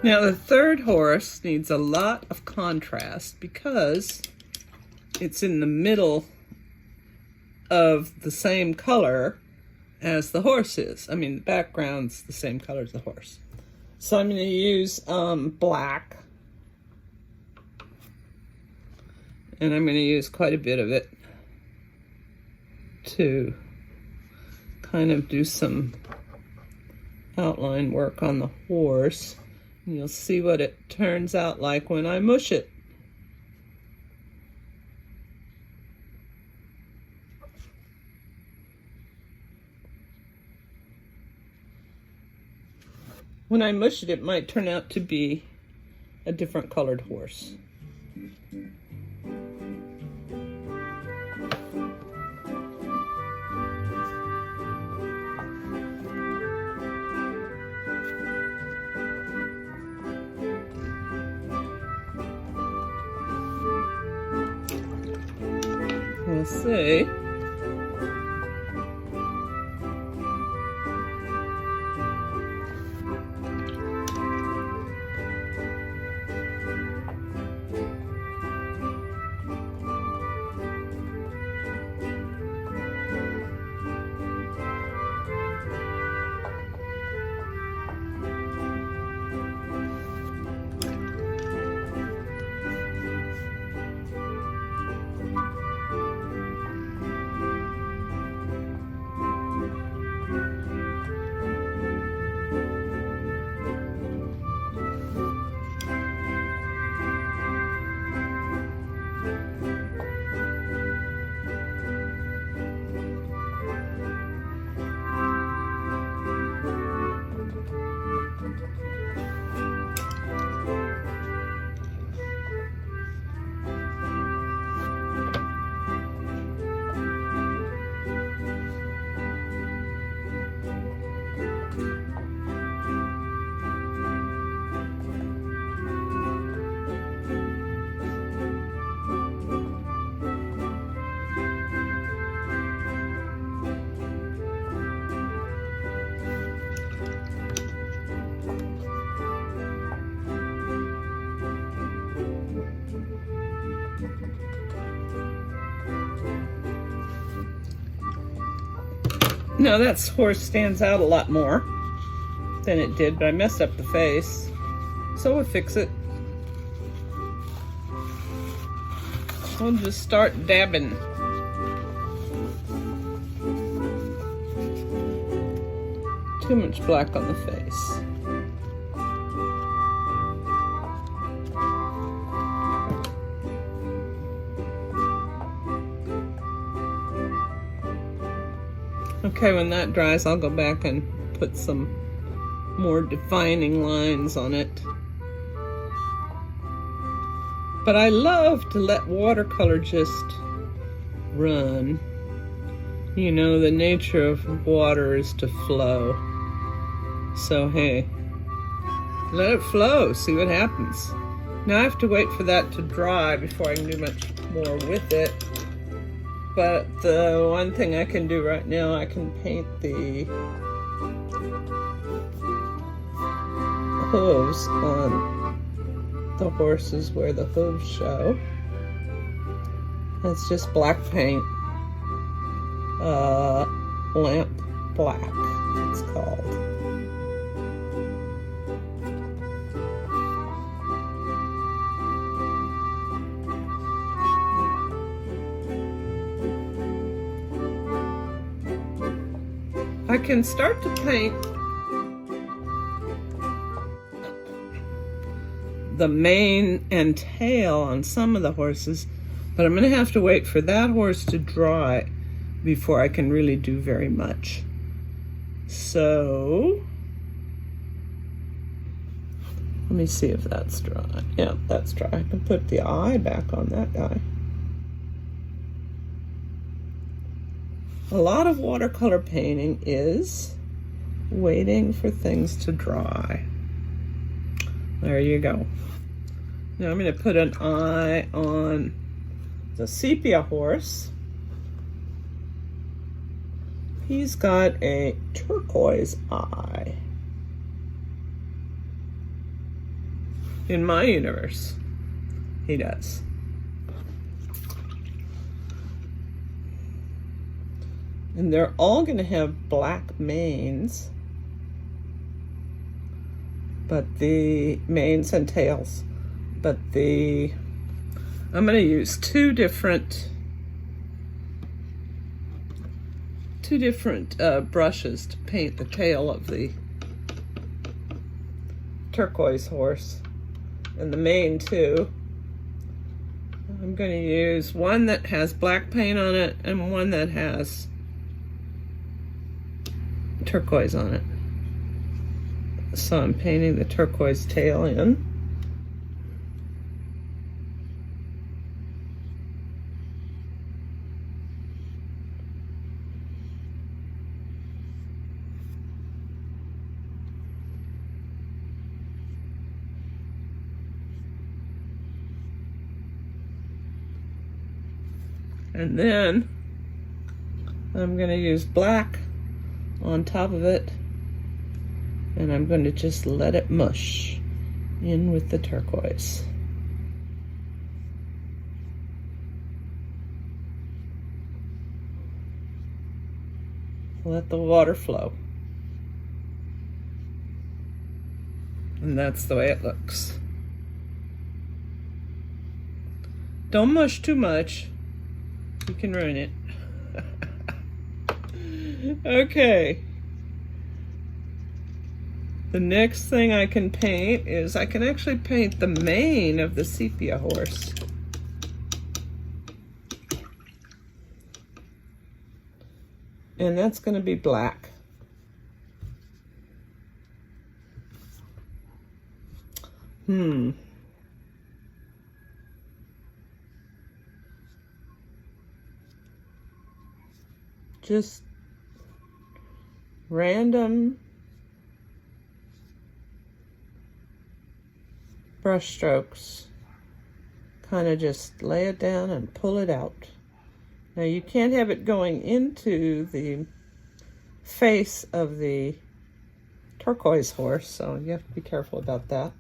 Now the third horse needs a lot of contrast because it's in the middle of the same color as the horse is. I mean, the background's the same color as the horse. So I'm going to use black. And I'm going to use quite a bit of it to kind of do some outline work on the horse. And you'll see what it turns out like when I mush it. When I mush it, it might turn out to be a different colored horse. We'll see. Now that horse stands out a lot more than it did, but I messed up the face, so we'll fix it. We'll just start dabbing. Too much black on the face. Okay, when that dries, I'll go back and put some more defining lines on it. But I love to let watercolor just run. You know, the nature of water is to flow. So hey, let it flow, see what happens. Now I have to wait for that to dry before I can do much more with it. But the one thing I can do right now, I can paint the hooves on the horses where the hooves show. It's just black paint, lamp black, it's called. I can start to paint the mane and tail on some of the horses, but I'm going to have to wait for that horse to dry before I can really do very much. So, let me see if that's dry. Yeah, that's dry. I can put the eye back on that guy. A lot of watercolor painting is waiting for things to dry. There you go. Now I'm going to put an eye on the sepia horse. He's got a turquoise eye. In my universe, he does. And they're all going to have black manes, but the manes and tails. But I'm going to use two different brushes to paint the tail of the turquoise horse, and the mane too. I'm going to use one that has black paint on it and one that has turquoise on it. So I'm painting the turquoise tail in. And then I'm going to use black on top of it, and I'm going to just let it mush in with the turquoise. Let the water flow. And that's the way it looks. Don't mush too much. You can ruin it. Okay. The next thing I can paint is I can actually paint the mane of the sepia horse. And that's going to be black. Just random brush strokes. Kind of just lay it down and pull it out. Now you can't have it going into the face of the turquoise horse, so you have to be careful about that.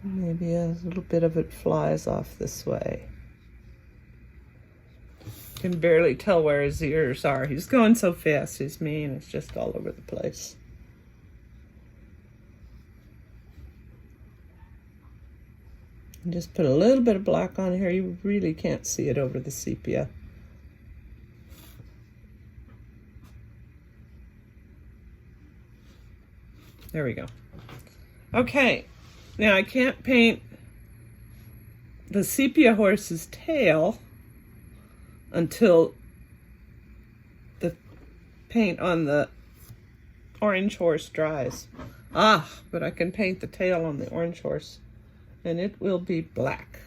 Maybe a little bit of it flies off this way. You can barely tell where his ears are. He's going so fast, his mane is just all over the place. And just put a little bit of black on here. You really can't see it over the sepia. There we go. Okay, now I can't paint the sepia horse's tail until the paint on the orange horse dries. But I can paint the tail on the orange horse, and it will be black.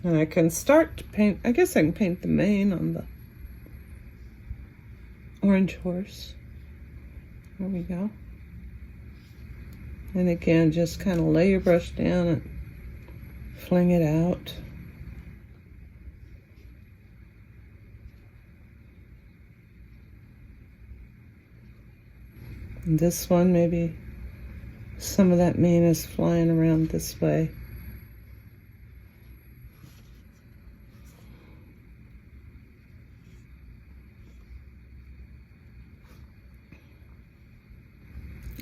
And I can start to paint, I guess I can paint the mane on the orange horse. There we go. And again, just kind of lay your brush down and fling it out. And this one, maybe some of that mane is flying around this way.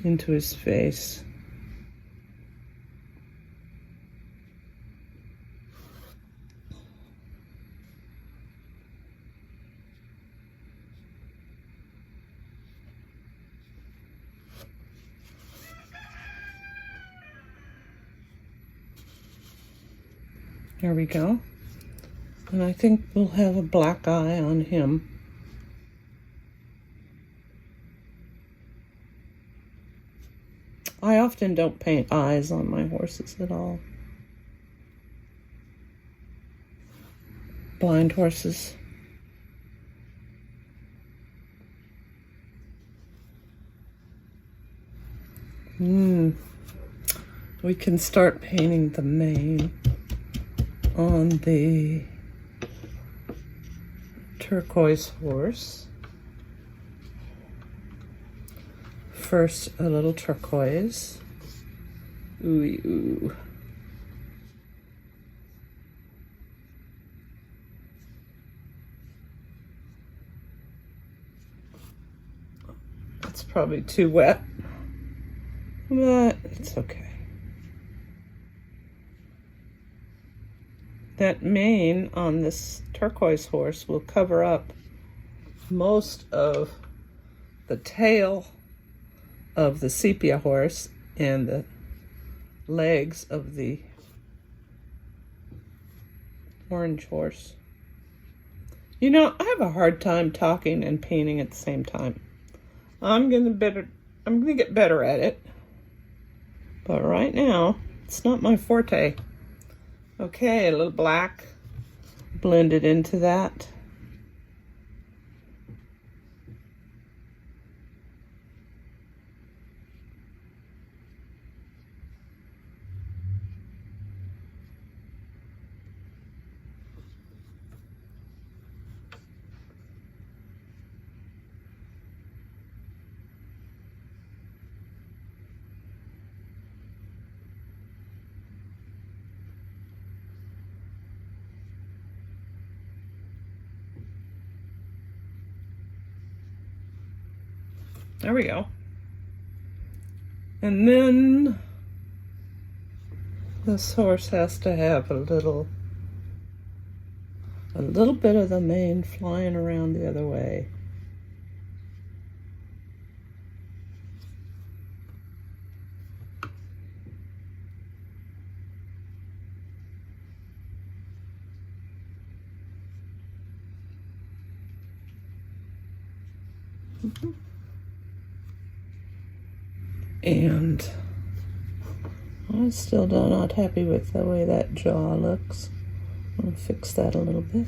Into his face. There we go. And I think we'll have a black eye on him. I often don't paint eyes on my horses at all. Blind horses. We can start painting the mane on the turquoise horse. First, a little turquoise. Ooh. It's probably too wet, but it's okay. That mane on this turquoise horse will cover up most of the tail of the sepia horse and the legs of the orange horse. You know, I have a hard time talking and painting at the same time. I'm gonna get better at it, but right now it's not my forte. Okay, a little black blended into that. There we go. And then this horse has to have a little bit of the mane flying around the other way. And I'm still not happy with the way that jaw looks. I'll fix that a little bit.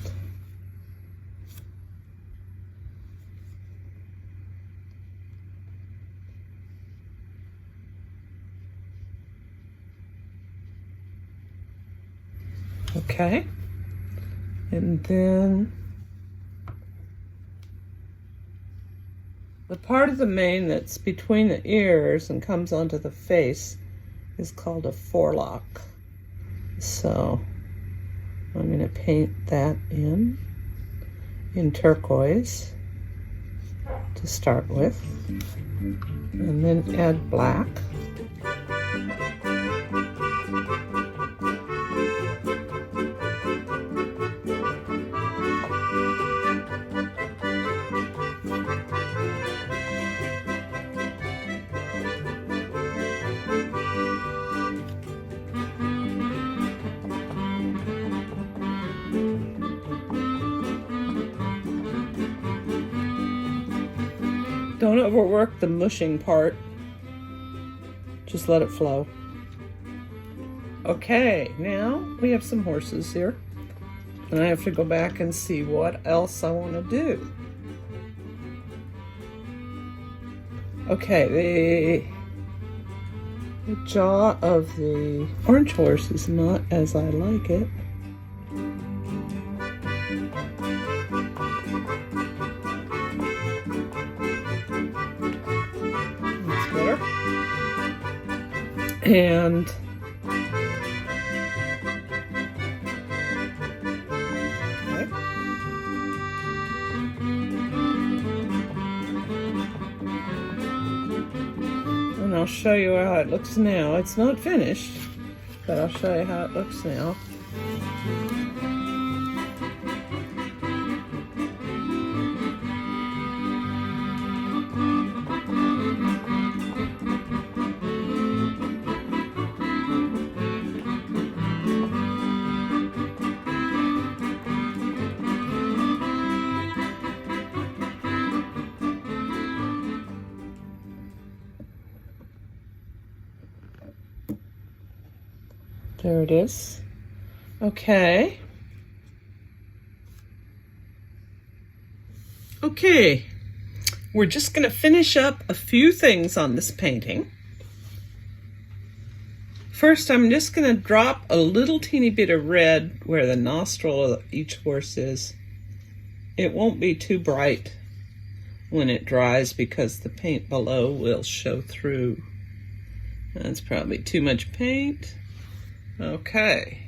Okay. And then the part of the mane that's between the ears and comes onto the face is called a forelock. So I'm going to paint that in turquoise to start with, and then add black. Don't overwork the mushing part. Just let it flow. Okay, now we have some horses here. And I have to go back and see what else I want to do. Okay, the jaw of the orange horse is not as I like it. And okay. And I'll show you how it looks now. It's not finished, but I'll show you how it looks now. There it is. Okay. Okay. We're just going to finish up a few things on this painting. First, I'm just going to drop a little teeny bit of red where the nostril of each horse is. It won't be too bright when it dries because the paint below will show through. That's probably too much paint. Okay.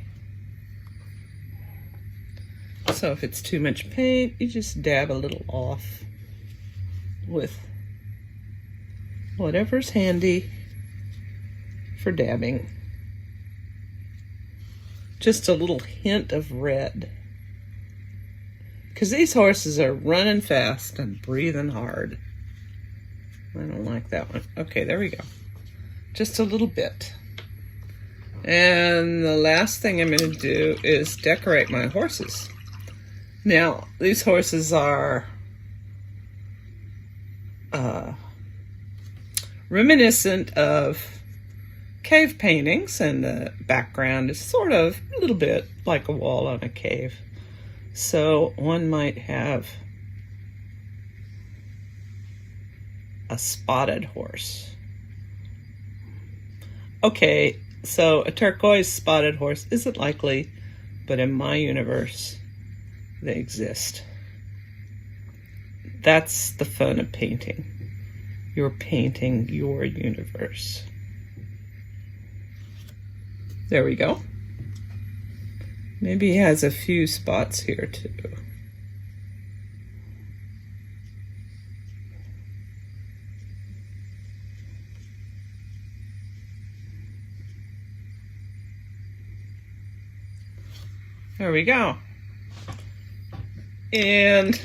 So if it's too much paint, you just dab a little off with whatever's handy for dabbing. Just a little hint of red. Because these horses are running fast and breathing hard. I don't like that one. Okay, there we go. Just a little bit. And the last thing I'm going to do is decorate my horses. Now, these horses are reminiscent of cave paintings, and the background is sort of a little bit like a wall on a cave. So one might have a spotted horse. Okay, so a turquoise spotted horse isn't likely, but in my universe, they exist. That's the fun of painting. You're painting your universe. There we go. Maybe he has a few spots here too. There we go. And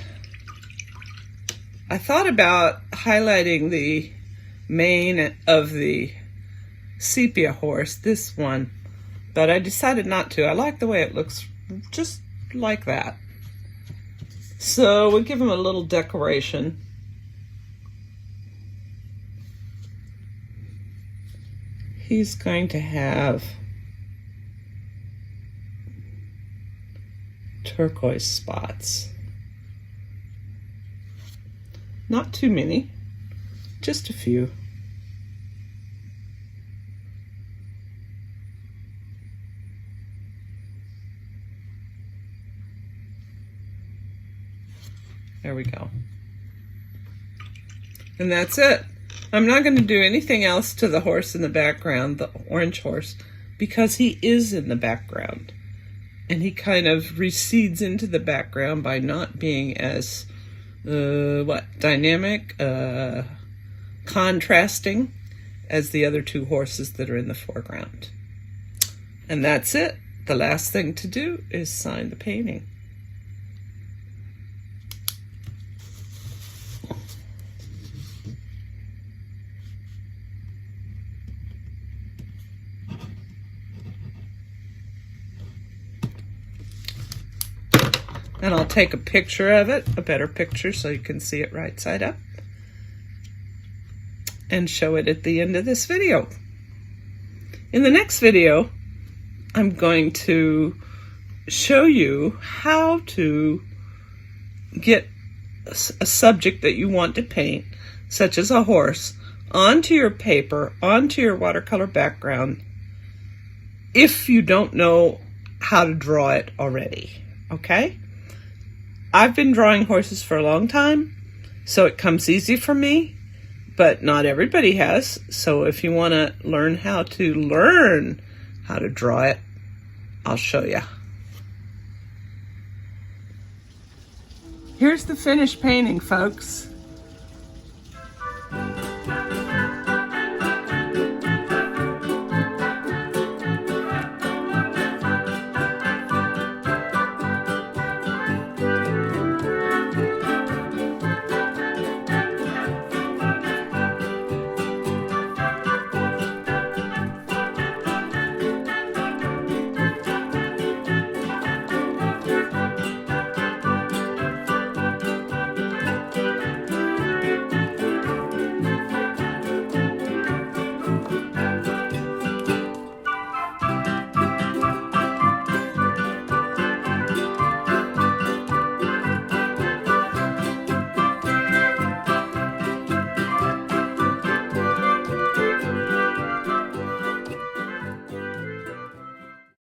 I thought about highlighting the mane of the sepia horse, this one, but I decided not to. I like the way it looks just like that. So we'll give him a little decoration. He's going to have turquoise spots. Not too many, just a few. There we go. And that's it. I'm not going to do anything else to the horse in the background, the orange horse, because he is in the background. And he kind of recedes into the background by not being as, dynamic, contrasting as the other two horses that are in the foreground. And that's it. The last thing to do is sign the painting. And I'll take a picture of it, a better picture so you can see it right side up, and show it at the end of this video. In the next video, I'm going to show you how to get a subject that you want to paint, such as a horse, onto your paper, onto your watercolor background, if you don't know how to draw it already, okay? I've been drawing horses for a long time, so it comes easy for me, but not everybody has. So if you want to learn how to draw it, I'll show you. Here's the finished painting, folks.